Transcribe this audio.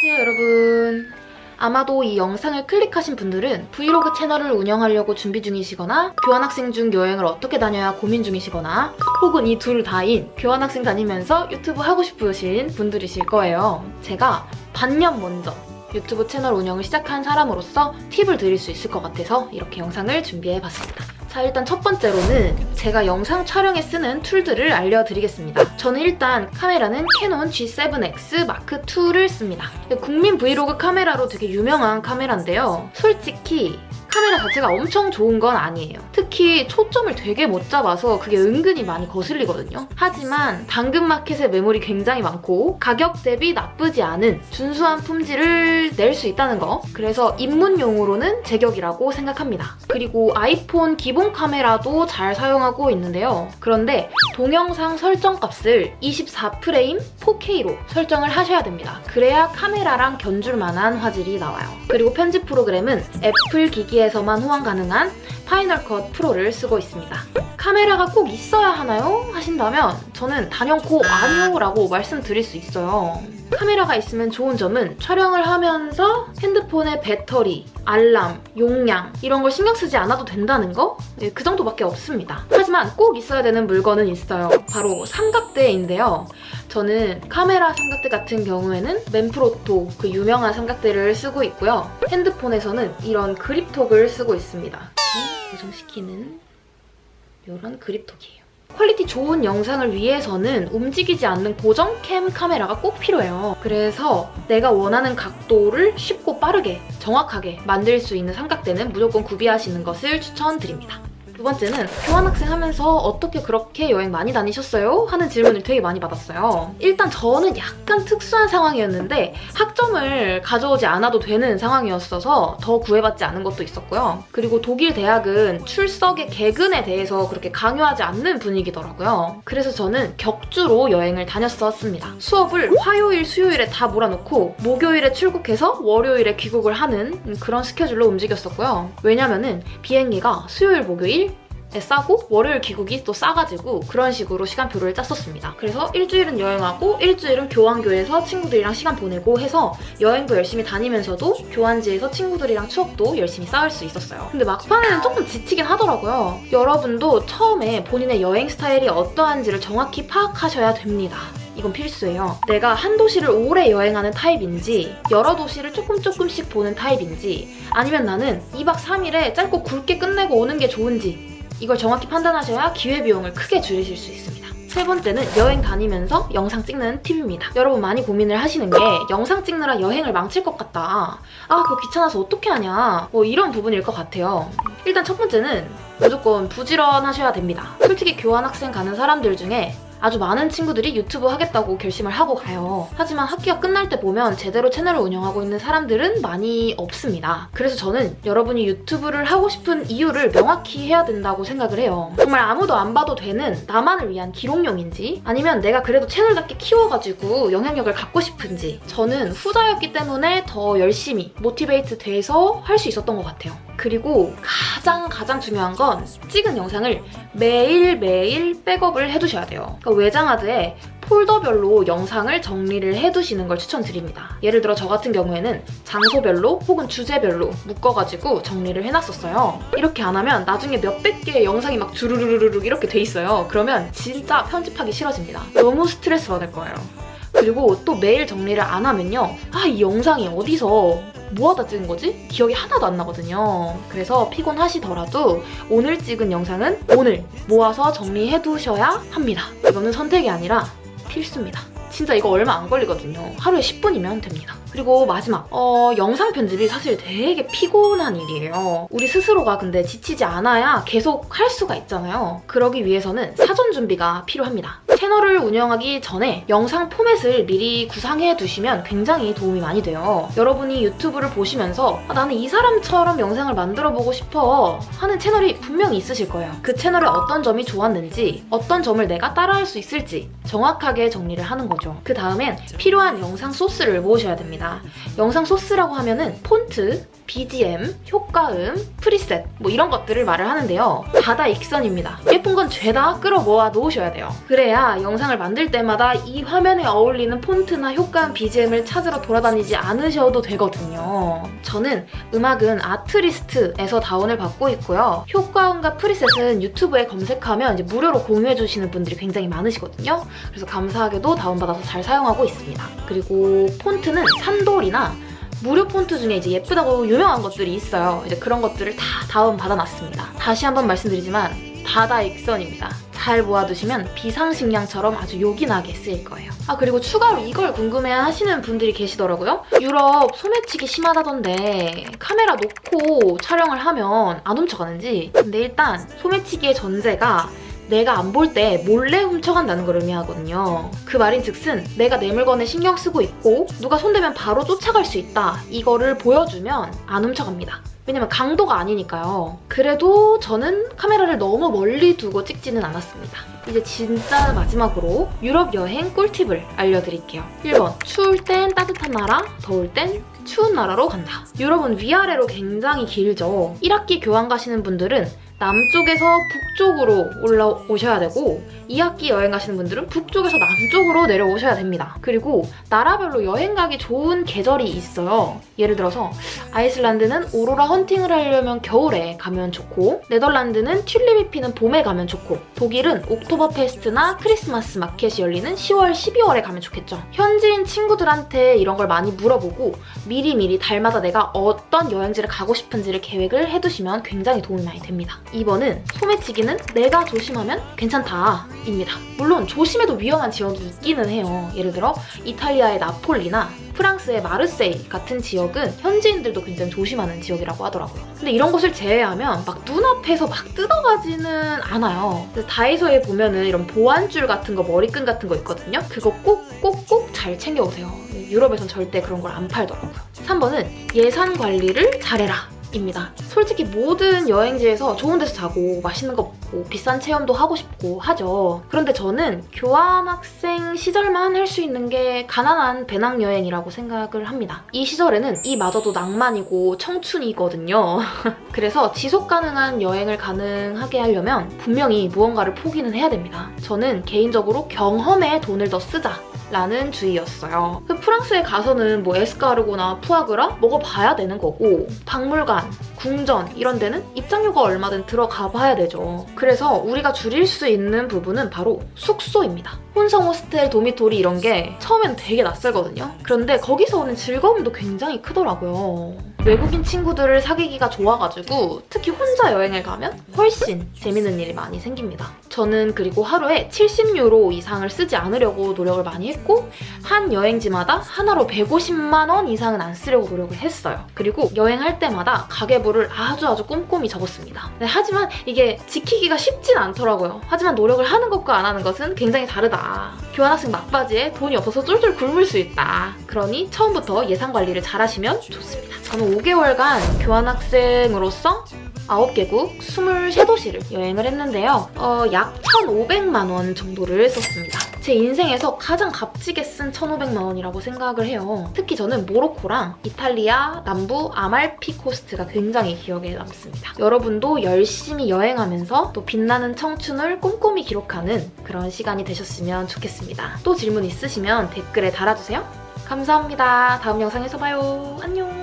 안녕하세요 여러분. 아마도 이 영상을 클릭하신 분들은 브이로그 채널을 운영하려고 준비 중이시거나 교환학생 중 여행을 어떻게 다녀야 고민 중이시거나 혹은 이 둘 다인 교환학생 다니면서 유튜브 하고 싶으신 분들이실 거예요. 제가 반년 먼저 유튜브 채널 운영을 시작한 사람으로서 팁을 드릴 수 있을 것 같아서 이렇게 영상을 준비해봤습니다. 자, 일단 첫 번째로는 제가 영상 촬영에 쓰는 툴들을 알려드리겠습니다. 저는 일단 카메라는 캐논 G7X Mark II를 씁니다. 국민 브이로그 카메라로 되게 유명한 카메라인데요. 솔직히 카메라 자체가 엄청 좋은 건 아니에요. 특히 초점을 되게 못 잡아서 그게 은근히 많이 거슬리거든요. 하지만 당근마켓에 메모리 굉장히 많고 가격 대비 나쁘지 않은 준수한 품질을 낼 수 있다는 거. 그래서 입문용으로는 제격이라고 생각합니다. 그리고 아이폰 기본 카메라도 잘 사용하고 있는데요. 그런데 동영상 설정 값을 24프레임 4K로 설정을 하셔야 됩니다. 그래야 카메라랑 견줄 만한 화질이 나와요. 그리고 편집 프로그램은 애플 기기에서만 호환 가능한 파이널 컷 프로를 쓰고 있습니다. 카메라가 꼭 있어야 하나요? 하신다면 저는 단연코 아니요 라고 말씀드릴 수 있어요. 카메라가 있으면 좋은 점은 촬영을 하면서 핸드폰의 배터리, 알람, 용량 이런 걸 신경 쓰지 않아도 된다는 거? 네, 그 정도밖에 없습니다. 하지만 꼭 있어야 되는 물건은 있어요. 바로 삼각대인데요. 저는 카메라 삼각대 같은 경우에는 맨프로토 그 유명한 삼각대를 쓰고 있고요. 핸드폰에서는 이런 그립톡을 쓰고 있습니다. 이렇게 고정시키는 이런 그립톡이에요. 퀄리티 좋은 영상을 위해서는 움직이지 않는 고정캠 카메라가 꼭 필요해요. 그래서 내가 원하는 각도를 쉽고 빠르게 정확하게 만들 수 있는 삼각대는 무조건 구비하시는 것을 추천드립니다. 두 번째는 교환학생 하면서 어떻게 그렇게 여행 많이 다니셨어요? 하는 질문을 되게 많이 받았어요. 일단 저는 약간 특수한 상황이었는데 학점을 가져오지 않아도 되는 상황이었어서 더 구애받지 않은 것도 있었고요. 그리고 독일 대학은 출석의 개근에 대해서 그렇게 강요하지 않는 분위기더라고요. 그래서 저는 격주로 여행을 다녔었습니다. 수업을 화요일, 수요일에 다 몰아놓고 목요일에 출국해서 월요일에 귀국을 하는 그런 스케줄로 움직였었고요. 왜냐면은 비행기가 수요일, 목요일 싸고 월요일 귀국이 또 싸가지고 그런 식으로 시간표를 짰었습니다. 그래서 일주일은 여행하고 일주일은 교환교에서 친구들이랑 시간 보내고 해서 여행도 열심히 다니면서도 교환지에서 친구들이랑 추억도 열심히 쌓을 수 있었어요. 근데 막판에는 조금 지치긴 하더라고요. 여러분도 처음에 본인의 여행 스타일이 어떠한지를 정확히 파악하셔야 됩니다. 이건 필수예요. 내가 한 도시를 오래 여행하는 타입인지 여러 도시를 조금씩 보는 타입인지 아니면 나는 2박 3일에 짧고 굵게 끝내고 오는 게 좋은지 이걸 정확히 판단하셔야 기회비용을 크게 줄이실 수 있습니다. 세 번째는 여행 다니면서 영상 찍는 팁입니다. 여러분 많이 고민을 하시는 게 영상 찍느라 여행을 망칠 것 같다. 아 그거 귀찮아서 어떻게 하냐. 뭐 이런 부분일 것 같아요. 일단 첫 번째는 무조건 부지런하셔야 됩니다. 솔직히 교환학생 가는 사람들 중에 아주 많은 친구들이 유튜브 하겠다고 결심을 하고 가요. 하지만 학기가 끝날 때 보면 제대로 채널을 운영하고 있는 사람들은 많이 없습니다. 그래서 저는 여러분이 유튜브를 하고 싶은 이유를 명확히 해야 된다고 생각을 해요. 정말 아무도 안 봐도 되는 나만을 위한 기록용인지 아니면 내가 그래도 채널답게 키워가지고 영향력을 갖고 싶은지 저는 후자였기 때문에 더 열심히 모티베이트 돼서 할 수 있었던 것 같아요. 그리고 가장 중요한 건 찍은 영상을 매일매일 백업을 해두셔야 돼요. 그러니까 외장하드에 폴더별로 영상을 정리를 해두시는 걸 추천드립니다. 예를 들어 저 같은 경우에는 장소별로 혹은 주제별로 묶어가지고 정리를 해놨었어요. 이렇게 안 하면 나중에 몇백 개의 영상이 막 주르르르륵 이렇게 돼 있어요. 그러면 진짜 편집하기 싫어집니다. 너무 스트레스 받을 거예요. 그리고 또 매일 정리를 안 하면요. 이 영상이 어디서 뭐 하다 찍은 거지? 기억이 하나도 안 나거든요. 그래서 피곤하시더라도 오늘 찍은 영상은 오늘 모아서 정리해 두셔야 합니다. 이거는 선택이 아니라 필수입니다. 진짜 이거 얼마 안 걸리거든요. 하루에 10분이면 됩니다. 그리고 마지막, 영상 편집이 사실 되게 피곤한 일이에요. 우리 스스로가 근데 지치지 않아야 계속 할 수가 있잖아요. 그러기 위해서는 사전 준비가 필요합니다. 채널을 운영하기 전에 영상 포맷을 미리 구상해 두시면 굉장히 도움이 많이 돼요. 여러분이 유튜브를 보시면서 나는 이 사람처럼 영상을 만들어 보고 싶어 하는 채널이 분명히 있으실 거예요. 그 채널에 어떤 점이 좋았는지 어떤 점을 내가 따라할 수 있을지 정확하게 정리를 하는 거죠. 되죠. 그 다음엔 필요한 영상 소스를 모으셔야 됩니다. 영상 소스라고 하면은 폰트, BGM, 효과음, 프리셋 뭐 이런 것들을 말을 하는데요. 다다익선입니다. 예쁜 건 죄다 끌어모아 놓으셔야 돼요. 그래야 영상을 만들 때마다 이 화면에 어울리는 폰트나 효과음, BGM을 찾으러 돌아다니지 않으셔도 되거든요. 저는 음악은 아트리스트에서 다운을 받고 있고요. 효과음과 프리셋은 유튜브에 검색하면 이제 무료로 공유해주시는 분들이 굉장히 많으시거든요. 그래서 감사하게도 다운받아서 잘 사용하고 있습니다. 그리고 폰트는 산돌이나 무료 폰트 중에 이제 예쁘다고 유명한 것들이 있어요. 이제 그런 것들을 다 다운 받아놨습니다. 다시 한번 말씀드리지만 다다익선입니다. 잘 모아두시면 비상식량처럼 아주 요긴하게 쓰일 거예요. 그리고 추가로 이걸 궁금해하시는 분들이 계시더라고요. 유럽 소매치기 심하다던데 카메라 놓고 촬영을 하면 안 훔쳐가는지. 근데 일단 소매치기의 전제가 내가 안 볼 때 몰래 훔쳐간다는 걸 의미하거든요. 그 말인즉슨 내가 내 물건에 신경 쓰고 있고 누가 손대면 바로 쫓아갈 수 있다. 이거를 보여주면 안 훔쳐갑니다. 왜냐면 강도가 아니니까요. 그래도 저는 카메라를 너무 멀리 두고 찍지는 않았습니다. 이제 진짜 마지막으로 유럽 여행 꿀팁을 알려드릴게요. 1번, 추울 땐 따뜻한 나라, 더울 땐 추운 나라로 간다. 유럽은 위아래로 굉장히 길죠. 1학기 교환 가시는 분들은 남쪽에서 북쪽으로 올라오셔야 되고 2학기 여행 가시는 분들은 북쪽에서 남쪽으로 내려오셔야 됩니다. 그리고 나라별로 여행 가기 좋은 계절이 있어요. 예를 들어서 아이슬란드는 오로라 헌팅을 하려면 겨울에 가면 좋고, 네덜란드는 튤립이 피는 봄에 가면 좋고, 독일은 옥토버 페스트나 크리스마스 마켓이 열리는 10월, 12월에 가면 좋겠죠. 현지인 친구들한테 이런 걸 많이 물어보고 미리미리 달마다 내가 어떤 여행지를 가고 싶은지를 계획을 해두시면 굉장히 도움이 많이 됩니다. 2번은 소매치기는 내가 조심하면 괜찮다 입니다. 물론 조심해도 위험한 지역이 있기는 해요. 예를 들어 이탈리아의 나폴리나 프랑스의 마르세이 같은 지역은 현지인들도 굉장히 조심하는 지역이라고 하더라고요. 근데 이런 곳을 제외하면 막 눈앞에서 막 뜯어가지는 않아요. 그래서 다이소에 보면은 이런 보안줄 같은 거, 머리끈 같은 거 있거든요. 그거 꼭 잘 챙겨오세요. 유럽에선 절대 그런 걸 안 팔더라고요. 3번은 예산 관리를 잘해라 입니다. 솔직히 모든 여행지에서 좋은 데서 자고 맛있는 거 먹고 비싼 체험도 하고 싶고 하죠. 그런데 저는 교환학생 시절만 할 수 있는 게 가난한 배낭여행이라고 생각을 합니다. 이 시절에는 이마저도 낭만이고 청춘이거든요. 그래서 지속 가능한 여행을 가능하게 하려면 분명히 무언가를 포기는 해야 됩니다. 저는 개인적으로 경험에 돈을 더 쓰자 라는 주의였어요. 프랑스에 가서는 뭐 에스카르고나 푸아그라 먹어봐야 되는 거고, 박물관, 궁전 이런 데는 입장료가 얼마든 들어가 봐야 되죠. 그래서 우리가 줄일 수 있는 부분은 바로 숙소입니다. 혼성 호스텔, 도미토리 이런 게 처음엔 되게 낯설거든요. 그런데 거기서 오는 즐거움도 굉장히 크더라고요. 외국인 친구들을 사귀기가 좋아가지고 특히 혼자 여행을 가면 훨씬 재밌는 일이 많이 생깁니다. 저는 그리고 하루에 70유로 이상을 쓰지 않으려고 노력을 많이 했고, 한 여행지마다 하나로 150만 원 이상은 안 쓰려고 노력을 했어요. 그리고 여행할 때마다 가계부를 아주 꼼꼼히 적었습니다. 네, 하지만 이게 지키기가 쉽진 않더라고요. 하지만 노력을 하는 것과 안 하는 것은 굉장히 다르다. 교환학생 막바지에 돈이 없어서 쫄쫄 굶을 수 있다. 그러니 처음부터 예산 관리를 잘 하시면 좋습니다. 저는 5개월간 교환학생으로서 9개국 23도시를 여행을 했는데요. 약 1,500만 원 정도를 썼습니다. 제 인생에서 가장 값지게 쓴 1,500만 원이라고 생각을 해요. 특히 저는 모로코랑 이탈리아 남부 아말피 코스트가 굉장히 기억에 남습니다. 여러분도 열심히 여행하면서 또 빛나는 청춘을 꼼꼼히 기록하는 그런 시간이 되셨으면 좋겠습니다. 또 질문 있으시면 댓글에 달아주세요. 감사합니다. 다음 영상에서 봐요. 안녕.